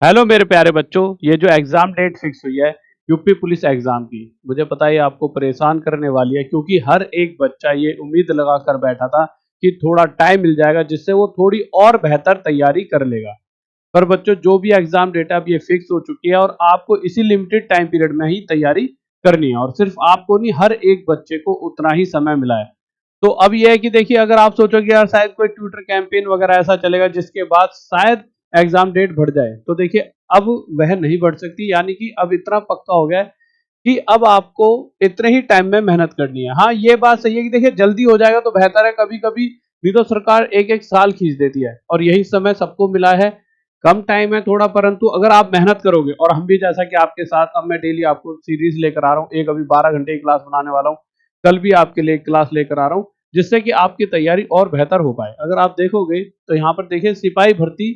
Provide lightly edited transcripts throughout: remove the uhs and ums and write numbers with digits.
Hello मेरे प्यारे बच्चों, ये जो एग्जाम डेट फिक्स हुई है यूपी पुलिस एग्जाम की, मुझे पता है ये आपको परेशान करने वाली है क्योंकि हर एक बच्चा ये उम्मीद लगा कर बैठा था कि थोड़ा टाइम मिल जाएगा जिससे वो थोड़ी और बेहतर तैयारी कर लेगा। पर बच्चों, जो भी एग्जाम डेट है अब ये फिक्स हो चुकी है और आपको इसी लिमिटेड टाइम पीरियड में ही तैयारी करनी है और सिर्फ आपको नहीं, हर एक बच्चे को उतना ही समय मिला है। तो अब ये है कि देखिए, अगर आप सोचोगे यार शायद कोई ट्विटर कैंपेन वगैरह ऐसा चलेगा जिसके बाद शायद एग्जाम डेट बढ़ जाए, तो देखिए अब वह नहीं बढ़ सकती। यानी कि अब इतना पक्का हो गया है कि अब आपको इतने ही टाइम में मेहनत करनी है। हाँ, ये बात सही है कि देखिए जल्दी हो जाएगा तो बेहतर है, कभी कभी नहीं तो सरकार एक एक साल खींच देती है और यही समय सबको मिला है। कम टाइम है थोड़ा, परंतु अगर आप मेहनत करोगे और हम भी जैसा कि आपके साथ अब मैं डेली आपको सीरीज लेकर आ रहा हूँ, एक अभी 12 घंटे की क्लास बनाने वाला हूँ, कल भी आपके लिए एक क्लास लेकर आ रहा हूँ जिससे कि आपकी तैयारी और बेहतर हो पाए। अगर आप देखोगे तो यहाँ पर देखिए, सिपाही भर्ती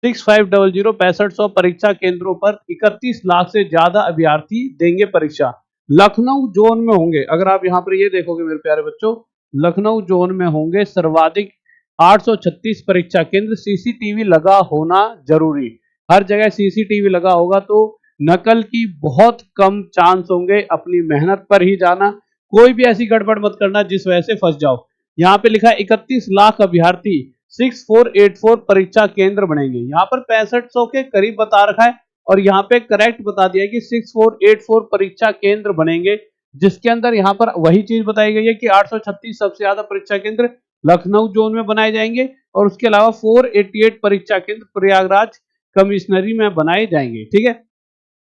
6500 6500 परीक्षा केंद्रों पर 31 लाख से ज्यादा अभ्यर्थी देंगे परीक्षा। लखनऊ जोन में होंगे, अगर आप यहाँ पर ये देखोगे मेरे प्यारे बच्चों, लखनऊ जोन में होंगे सर्वाधिक 836 परीक्षा केंद्र। सीसीटीवी लगा होना जरूरी, हर जगह सीसीटीवी लगा होगा तो नकल की बहुत कम चांस होंगे। अपनी मेहनत पर ही जाना, कोई भी ऐसी गड़बड़ मत करना जिस वजह से फंस जाओ। यहाँ पे लिखा है 31 लाख अभ्यर्थी 6484 परीक्षा केंद्र बनेंगे। यहाँ पर 6500 के करीब बता रखा है और यहाँ पे करेक्ट बता दिया है कि 6484 परीक्षा केंद्र बनेंगे, जिसके अंदर यहाँ पर वही चीज बताई गई है कि 836 सबसे ज्यादा परीक्षा केंद्र लखनऊ जोन में बनाए जाएंगे और उसके अलावा 488 परीक्षा केंद्र प्रयागराज कमिश्नरी में बनाए जाएंगे। ठीक है,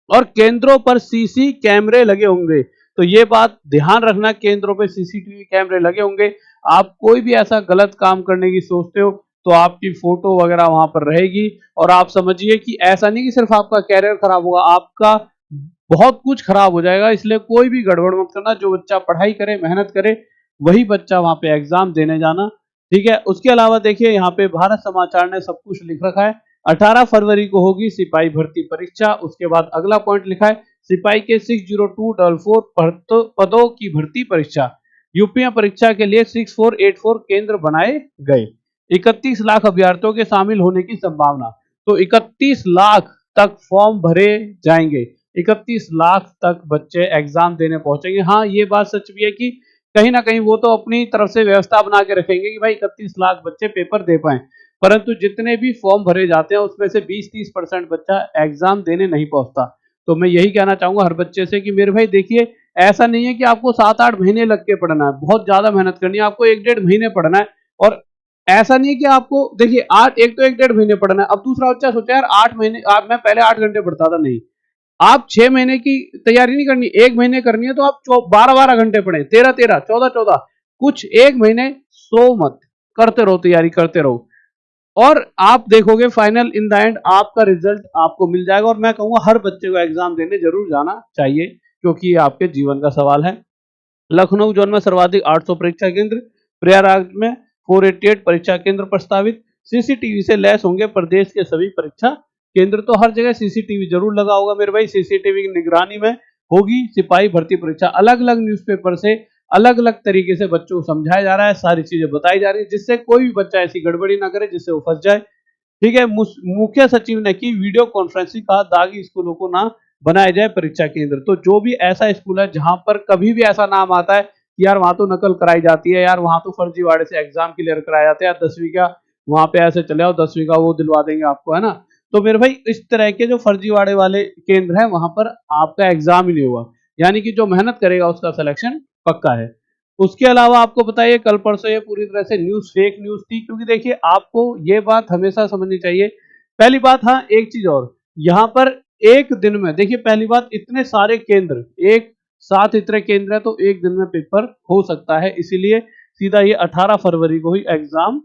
और केंद्रों पर सीसी कैमरे लगे होंगे। तो ये बात ध्यान रखना, केंद्रों पे सीसीटीवी कैमरे लगे होंगे। आप कोई भी ऐसा गलत काम करने की सोचते हो तो आपकी फोटो वगैरह वहां पर रहेगी और आप समझिए कि ऐसा नहीं कि सिर्फ आपका कैरियर खराब होगा, आपका बहुत कुछ खराब हो जाएगा। इसलिए कोई भी गड़बड़ मत करना, जो बच्चा पढ़ाई करे, मेहनत करे, वही बच्चा वहां पे एग्जाम देने जाना। ठीक है, उसके अलावा देखिए यहाँ पे भारत समाचार ने सब कुछ लिख रखा है। 18 फरवरी को होगी सिपाही भर्ती परीक्षा। उसके बाद अगला पॉइंट लिखा है, सिपाही के 60244 पदों की भर्ती परीक्षा। यूपी में परीक्षा के लिए 6484 केंद्र बनाए गए। 31 लाख अभ्यर्थियों के शामिल होने की संभावना। तो 31 लाख तक फॉर्म भरे जाएंगे, 31 लाख तक बच्चे एग्जाम देने पहुंचेंगे। हाँ, ये बात सच भी है कि कहीं ना कहीं वो तो अपनी तरफ से व्यवस्था बना के रखेंगे कि भाई 31 लाख बच्चे पेपर दे पाए, परंतु जितने भी फॉर्म भरे जाते हैं उसमें से 20-30% बच्चा एग्जाम देने नहीं पहुंचता। तो मैं यही कहना चाहूंगा हर बच्चे से कि मेरे भाई देखिए, ऐसा नहीं है कि आपको 7-8 महीने लग के पढ़ना है, बहुत ज्यादा मेहनत करनी है, आपको 1-1.5 महीने पढ़ना है। और ऐसा नहीं है कि आपको देखिए आठ, एक तो 1-1.5 महीने पढ़ना है। अब दूसरा बच्चा सोचा यार 8 महीने, आप मैं पहले 8 घंटे पढ़ता था, नहीं, आप 6 महीने की तैयारी नहीं करनी, 1 महीने करनी है तो आप 12-12 घंटे पढ़े, 13-13, 14-14, कुछ 1 महीने सो मत, करते रहो, तैयारी करते रहो और आप देखोगे फाइनल इन द एंड आपका रिजल्ट आपको मिल जाएगा। और मैं कहूंगा हर बच्चे को एग्जाम देने जरूर जाना चाहिए क्योंकि ये आपके जीवन का सवाल है। लखनऊ जोन में सर्वाधिक 800 परीक्षा केंद्र, प्रयागराज में 488 परीक्षा केंद्र प्रस्तावित। सीसीटीवी से लैस होंगे प्रदेश के सभी परीक्षा केंद्र। तो हर जगह सीसीटीवी जरूर लगा होगा मेरे भाई, सीसीटीवी की निगरानी में होगी सिपाही भर्ती परीक्षा। अलग अलग न्यूज़पेपर से अलग अलग तरीके से बच्चों को समझाया जा रहा है, सारी चीजें बताई जा रही है जिससे कोई भी बच्चा ऐसी गड़बड़ी ना करे जिससे वो फंस जाए। ठीक है, मुख्य सचिव ने की वीडियो कॉन्फ्रेंसिंग, कहा दागी स्कूलों को ना बनाया जाए परीक्षा केंद्र। तो जो भी ऐसा स्कूल है जहां पर कभी भी ऐसा नाम आता है कि यार वहां तो नकल कराई जाती है, यार वहां तो फर्जीवाड़े से एग्जाम क्लियर कराया जाता है, 10वीं का वहां पे ऐसे चले आओ, 10वीं का वो दिलवा देंगे आपको, है ना। तो मेरे भाई इस तरह के जो फर्जीवाड़े वाले केंद्र है वहां पर आपका एग्जाम ही नहीं हुआ, यानी कि जो मेहनत करेगा उसका सिलेक्शन पक्का है। उसके अलावा आपको बताइए, कल परसों ये पूरी तरह से न्यूज फेक न्यूज थी, क्योंकि देखिए आपको ये बात हमेशा समझनी चाहिए। पहली बात, हाँ एक चीज और, यहाँ पर एक दिन में देखिए, पहली बात इतने सारे केंद्र एक साथ, इतने केंद्र है तो एक दिन में पेपर हो सकता है, इसीलिए सीधा ये 18 फरवरी को ही एग्जाम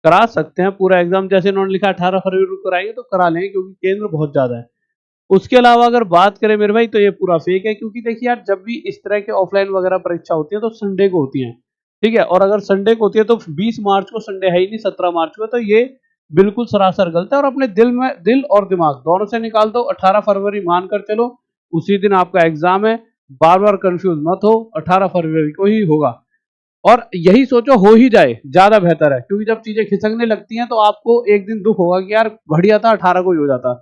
करा सकते हैं। पूरा एग्जाम जैसे इन्होंने लिखा 18 फरवरी को कराएंगे तो करा लेंगे क्योंकि केंद्र बहुत ज्यादा है। उसके अलावा अगर बात करें मेरे भाई तो ये पूरा फेक है, क्योंकि देखिए यार जब भी इस तरह के ऑफलाइन वगैरह परीक्षा होती है तो संडे को होती है। ठीक है, और अगर संडे को होती है तो 20 मार्च को संडे है ही नहीं, 17 मार्च को, तो ये बिल्कुल सरासर गलत है। और अपने दिल और दिमाग दोनों से निकाल दो, 18 फरवरी मानकर चलो उसी दिन आपका एग्जाम है। बार बार कंफ्यूज मत हो, 18 फरवरी को ही होगा और यही सोचो हो ही जाए, ज्यादा बेहतर है, क्योंकि जब चीजें खिसकने लगती हैं तो आपको एक दिन दुख होगा कि यार बढ़िया था 18 को ही हो जाता।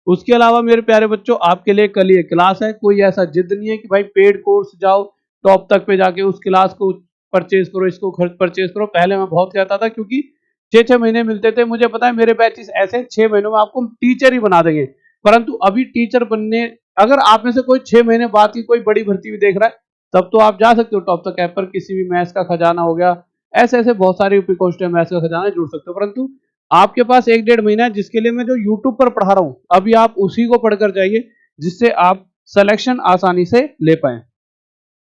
उसके अलावा मेरे प्यारे बच्चों, आपके लिए कल ये क्लास है, कोई ऐसा जिद नहीं है कि भाई पेड कोर्स जाओ टॉप तक पे जाके उस क्लास को परचेज करो, इसको परचेज करो। पहले मैं बहुत कहता था, क्योंकि 6-6 महीने मिलते थे। मुझे पता है मेरे बैचेस ऐसे 6 महीनों में आपको टीचर ही बना देंगे, परंतु अभी टीचर बनने, अगर आप में से कोई 6 महीने बाद की कोई बड़ी भर्ती भी देख रहा है, तब तो आप जा सकते हो टॉप तक ऐप पर। किसी भी मैथ्स का खजाना हो गया, ऐसे ऐसे बहुत सारे यूपी कांस्टेबल मैथ्स का खजाना जुड़ सकते हो। परंतु आपके पास 1-1.5 महीना है, जिसके लिए मैं जो यूट्यूब पर पढ़ा रहा हूं, अभी आप उसी को पढ़कर जाइए, जिससे आप सिलेक्शन आसानी से ले पाए।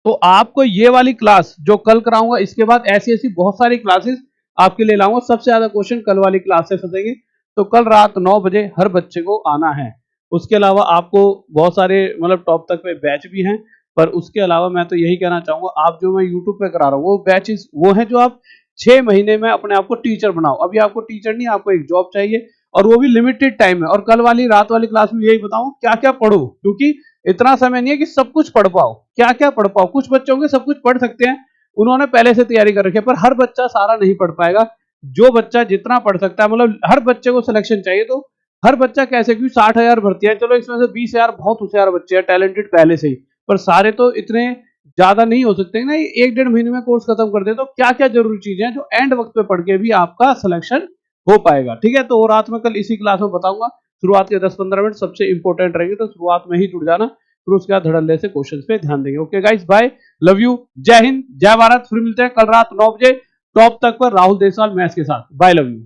तो आपको ये वाली क्लास जो कल कराऊंगा, इसके बाद ऐसी ऐसी बहुत सारी क्लासेस आपके लिए लाऊंगा। सबसे ज्यादा क्वेश्चन कल वाली क्लास से फंसेंगे, तो कल रात 9 बजे हर बच्चे को आना है। उसके अलावा आपको बहुत सारे मतलब टॉप तक पे बैच भी हैं, पर उसके अलावा मैं तो यही कहना चाहूंगा, आप जो मैं यूट्यूब पे करा रहा हूँ वो बैचेस वो है जो आप 6 महीने में अपने आप को टीचर बनाओ। अभी आपको टीचर नहीं, आपको एक जॉब चाहिए, और वो भी लिमिटेड टाइम है। और कल वाली रात वाली क्लास में यही बताऊं क्या क्या पढ़ो, क्योंकि इतना समय नहीं है कि सब कुछ पढ़ पाओ। क्या क्या पढ़ पाओ, कुछ बच्चे होंगे सब कुछ पढ़ सकते हैं, उन्होंने पहले से तैयारी कर रखी है, पर हर बच्चा सारा नहीं पढ़ पाएगा। जो बच्चा जितना पढ़ सकता है, मतलब हर बच्चे को सिलेक्शन चाहिए, तो हर बच्चा कैसे, क्योंकि 60,000 भर्ती है, चलो इसमें से 20,000 बहुत होशियार बच्चे हैं, टैलेंटेड पहले से ही, पर सारे तो इतने ज्यादा नहीं हो सकते ना 1-1.5 महीने में कोर्स खत्म कर दे। तो क्या क्या जरूरी चीजें हैं जो एंड वक्त पे पढ़ के भी आपका सिलेक्शन हो पाएगा, ठीक है। तो वो रात में कल इसी क्लास में बताऊंगा। शुरुआत के 10-15 मिनट सबसे इंपॉर्टेंट रहेंगे, तो शुरुआत में ही जुड़ जाना, फिर उसके बाद धड़ल्ले से क्वेश्चंस पे ध्यान देंगे। Okay guys, bye, love you, जय हिंद, जय भारत। फिर मिलते हैं कल रात 9 बजे टॉप तक पर राहुल देसवाल मैथ्स के साथ। Bye, love you.